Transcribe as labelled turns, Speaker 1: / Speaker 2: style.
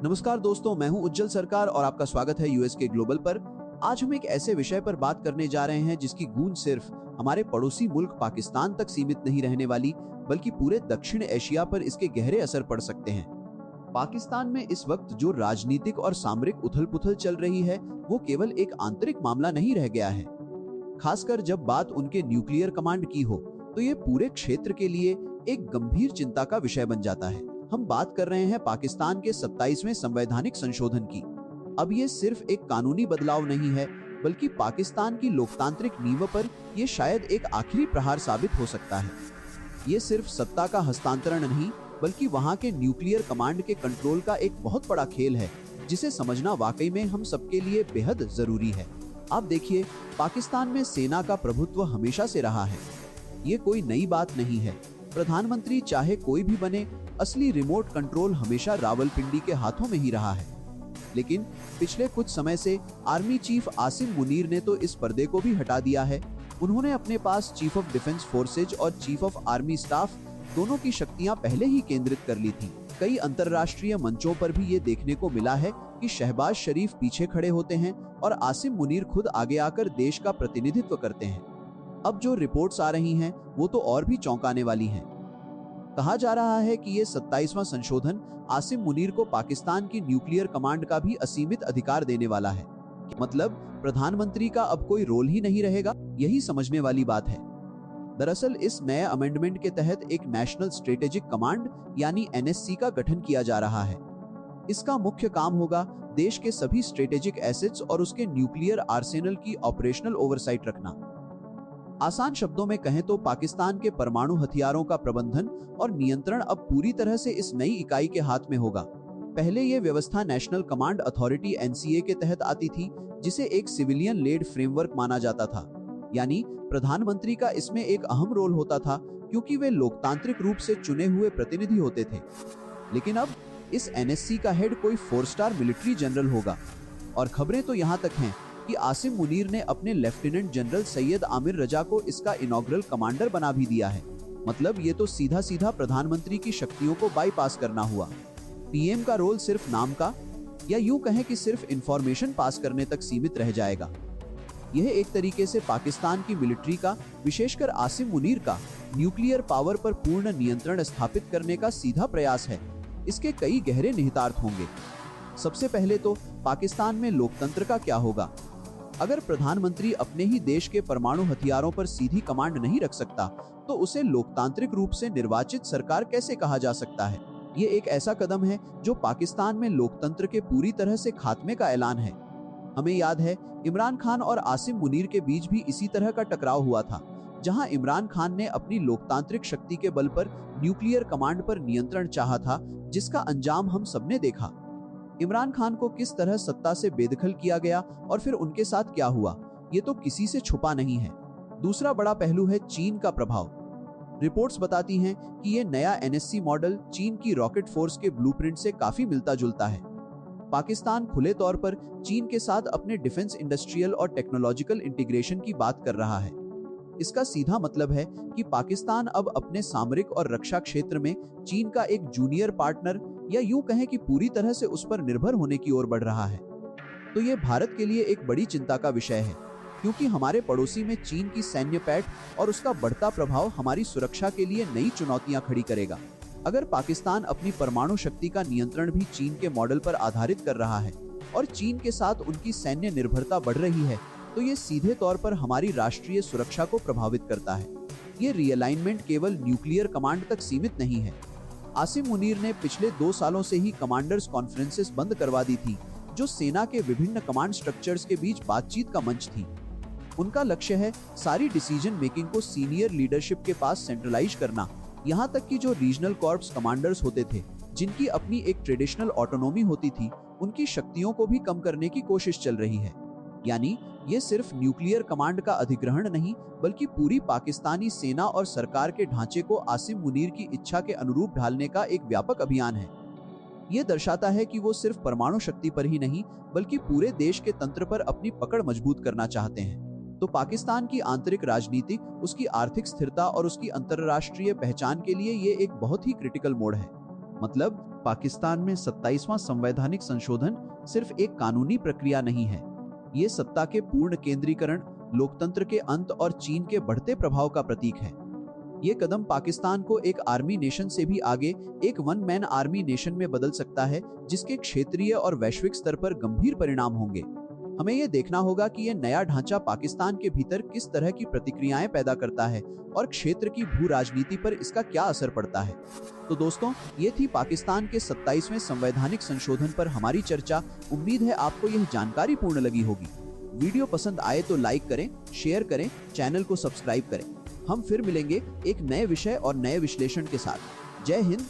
Speaker 1: नमस्कार दोस्तों, मैं हूं उज्जवल सरकार और आपका स्वागत है यूएस के ग्लोबल पर। आज हम एक ऐसे विषय पर बात करने जा रहे हैं जिसकी गूंज सिर्फ हमारे पड़ोसी मुल्क पाकिस्तान तक सीमित नहीं रहने वाली, बल्कि पूरे दक्षिण एशिया पर इसके गहरे असर पड़ सकते हैं। पाकिस्तान में इस वक्त जो राजनीतिक और सामरिक उथल-पुथल चल रही है, वो केवल एक आंतरिक मामला नहीं रह गया है। खासकर जब बात उनके न्यूक्लियर कमांड की हो, तो ये पूरे क्षेत्र के लिए एक गंभीर चिंता का विषय बन जाता है। हम बात कर रहे हैं पाकिस्तान के 27वें संवैधानिक संशोधन की। अब ये सिर्फ एक कानूनी बदलाव नहीं है, बल्कि पाकिस्तान की लोकतांत्रिक नींव पर ये शायद एक आखिरी प्रहार साबित हो सकता है। ये सिर्फ सत्ता का हस्तांतरण नहीं, बल्कि वहां के न्यूक्लियर कमांड के कंट्रोल का एक बहुत बड़ा खेल है, जिसे समझना वाकई में हम सबके लिए बेहद जरूरी है। आप देखिए, पाकिस्तान में सेना का प्रभुत्व हमेशा से रहा है। ये कोई नई बात नहीं है। प्रधानमंत्री चाहे कोई भी बने, असली रिमोट कंट्रोल हमेशा रावलपिंडी के हाथों में ही रहा है। लेकिन पिछले कुछ समय से आर्मी चीफ आसिम मुनीर ने तो इस पर्दे को भी हटा दिया है। उन्होंने अपने पास चीफ ऑफ डिफेंस फोर्सेज और चीफ ऑफ आर्मी स्टाफ दोनों की शक्तियां पहले ही केंद्रित कर ली थी। कई अंतर्राष्ट्रीय मंचों पर भी ये देखने को मिला है कि शहबाज शरीफ पीछे खड़े होते हैं और आसिम मुनीर खुद आगे आकर देश का प्रतिनिधित्व करते हैं। अब जो रिपोर्ट्स आ रही हैं, वो तो और भी चौंकाने वाली हैं। कहा जा रहा है कि ये 27वां संशोधन आसिम मुनीर को पाकिस्तान की न्यूक्लियर कमांड का भी असीमित अधिकार देने वाला है। मतलब प्रधानमंत्री का अब कोई रोल ही नहीं रहेगा। यही समझने वाली बात है। दरअसल इस नए अमेंडमेंट के तहत एक नेशनल स्ट्रेटेजिक कमांड यानी एनएससी का गठन किया जा रहा है। इसका मुख्य काम होगा देश के सभी स्ट्रेटेजिक एसेट्स और उसके न्यूक्लियर आर्सेनल की ऑपरेशनल ओवरसाइट रखना। आसान शब्दों में कहें तो पाकिस्तान के परमाणु हथियारों का प्रबंधन और नियंत्रण अब पूरी तरह से इस नई इकाई के हाथ में होगा। पहले ये व्यवस्था नेशनल कमांड अथॉरिटी एनसीए के तहत आती थी, जिसे एक सिविलियन लेड फ्रेमवर्क माना जाता था। यानी प्रधानमंत्री का इसमें एक अहम रोल होता था, क्योंकि वे लोकतांत्रिक रूप से चुने हुए प्रतिनिधि होते थे। लेकिन अब इस एनएससी का हेड कोई 4 स्टार मिलिट्री जनरल होगा। और खबरें तो यहाँ तक हैं कि आसिम मुनीर ने अपने लेफ्टिनेंट जनरल सैयद आमिर रजा को इसका इनॉग्रल कमांडर बना भी दिया है। मतलब ये तो सीधा सीधा प्रधानमंत्री की शक्तियों को बाईपास करना हुआ। पीएम का रोल सिर्फ नाम का, या यूं कहें कि सिर्फ इंफॉर्मेशन पास करने तक सीमित रह जाएगा। यह एक तरीके से पाकिस्तान की मिलिट्री का, विशेषकर आसिम मुनीर का, न्यूक्लियर पावर पर पूर्ण नियंत्रण स्थापित करने का सीधा प्रयास है। इसके कई गहरे निहितार्थ होंगे। सबसे पहले तो पाकिस्तान में लोकतंत्र का क्या होगा। अगर प्रधानमंत्री अपने ही देश के परमाणु हथियारों पर सीधी कमांड नहीं रख सकता, तो उसे लोकतांत्रिक रूप से निर्वाचित सरकार कैसे कहा जा सकता है। ये एक ऐसा कदम है जो पाकिस्तान में लोकतंत्र के पूरी तरह से खात्मे का ऐलान है। हमें याद है, इमरान खान और आसिम मुनीर के बीच भी इसी तरह का टकराव हुआ था, जहां इमरान खान ने अपनी लोकतांत्रिक शक्ति के बल पर न्यूक्लियर कमांड पर नियंत्रण चाहा था, जिसका अंजाम हम सबने देखा। इमरान खान को किस तरह सत्ता से बेदखल किया गया और फिर उनके साथ क्या हुआ, ये तो किसी से छुपा नहीं है। दूसरा बड़ा पहलू है चीन का प्रभाव। रिपोर्ट्स बताती हैं कि ये नया एनएससी मॉडल चीन की रॉकेट फोर्स के ब्लूप्रिंट से काफी मिलता जुलता है। पाकिस्तान खुले तौर पर चीन के साथ अपने डिफेंस इंडस्ट्रियल और टेक्नोलॉजिकल इंटीग्रेशन की बात कर रहा है। इसका सीधा मतलब है कि पाकिस्तान अब अपने सामरिक और रक्षा क्षेत्र में चीन का एक जूनियर पार्टनर, या यूं कहें कि पूरी तरह से उस पर निर्भर होने की ओर बढ़ रहा है। तो ये भारत के लिए एक बड़ी चिंता का विषय है, क्योंकि हमारे पड़ोसी में चीन की सैन्य पैठ और उसका बढ़ता प्रभाव हमारी सुरक्षा के लिए नई चुनौतियां खड़ी करेगा। अगर पाकिस्तान अपनी परमाणु शक्ति का नियंत्रण भी चीन के मॉडल पर आधारित कर रहा है और चीन के साथ उनकी सैन्य निर्भरता बढ़ रही है, तो ये सीधे तौर पर हमारी राष्ट्रीय सुरक्षा को प्रभावित करता है। ये रीअलाइनमेंट केवल न्यूक्लियर कमांड तक सीमित नहीं है। आसिम मुनीर ने पिछले 2 सालों से ही कमांडर्स कॉन्फ्रेंसेस बंद करवा दी थी, जो सेना के विभिन्न कमांड स्ट्रक्चर्स के बीच बातचीत का मंच थी। उनका लक्ष्य है सारी डिसीजन मेकिंग को सीनियर लीडरशिप के पास सेंट्रलाइज करना। यहाँ तक कि जो रीजनल कॉर्प्स कमांडर्स होते थे, जिनकी अपनी एक ट्रेडिशनल ऑटोनॉमी होती थी, उनकी शक्तियों को भी कम करने की कोशिश चल रही है। यानी ये सिर्फ न्यूक्लियर कमांड का अधिग्रहण नहीं, बल्कि पूरी पाकिस्तानी सेना और सरकार के ढांचे को आसिम मुनीर की इच्छा के अनुरूप ढालने का एक व्यापक अभियान है। ये दर्शाता है कि वो सिर्फ परमाणु शक्ति पर ही नहीं, बल्कि पूरे देश के तंत्र पर अपनी पकड़ मजबूत करना चाहते हैं। तो पाकिस्तान की आंतरिक राजनीति, उसकी आर्थिक स्थिरता और उसकी अंतर्राष्ट्रीय पहचान के लिए ये एक बहुत ही क्रिटिकल मोड़ है। मतलब पाकिस्तान में 27वां संवैधानिक संशोधन सिर्फ एक कानूनी प्रक्रिया नहीं है, ये सत्ता के पूर्ण केंद्रीकरण, लोकतंत्र के अंत और चीन के बढ़ते प्रभाव का प्रतीक है। ये कदम पाकिस्तान को एक आर्मी नेशन से भी आगे एक वन मैन आर्मी नेशन में बदल सकता है, जिसके क्षेत्रीय और वैश्विक स्तर पर गंभीर परिणाम होंगे। हमें ये देखना होगा कि ये नया ढांचा पाकिस्तान के भीतर किस तरह की प्रतिक्रियाएं पैदा करता है और क्षेत्र की भू राजनीति पर इसका क्या असर पड़ता है। तो दोस्तों, ये थी पाकिस्तान के 27वें संवैधानिक संशोधन पर हमारी चर्चा। उम्मीद है आपको यह जानकारी पूर्ण लगी होगी। वीडियो पसंद आए तो लाइक करें, शेयर करें, चैनल को सब्सक्राइब करें। हम फिर मिलेंगे एक नए विषय और नए विश्लेषण के साथ। जय हिंद।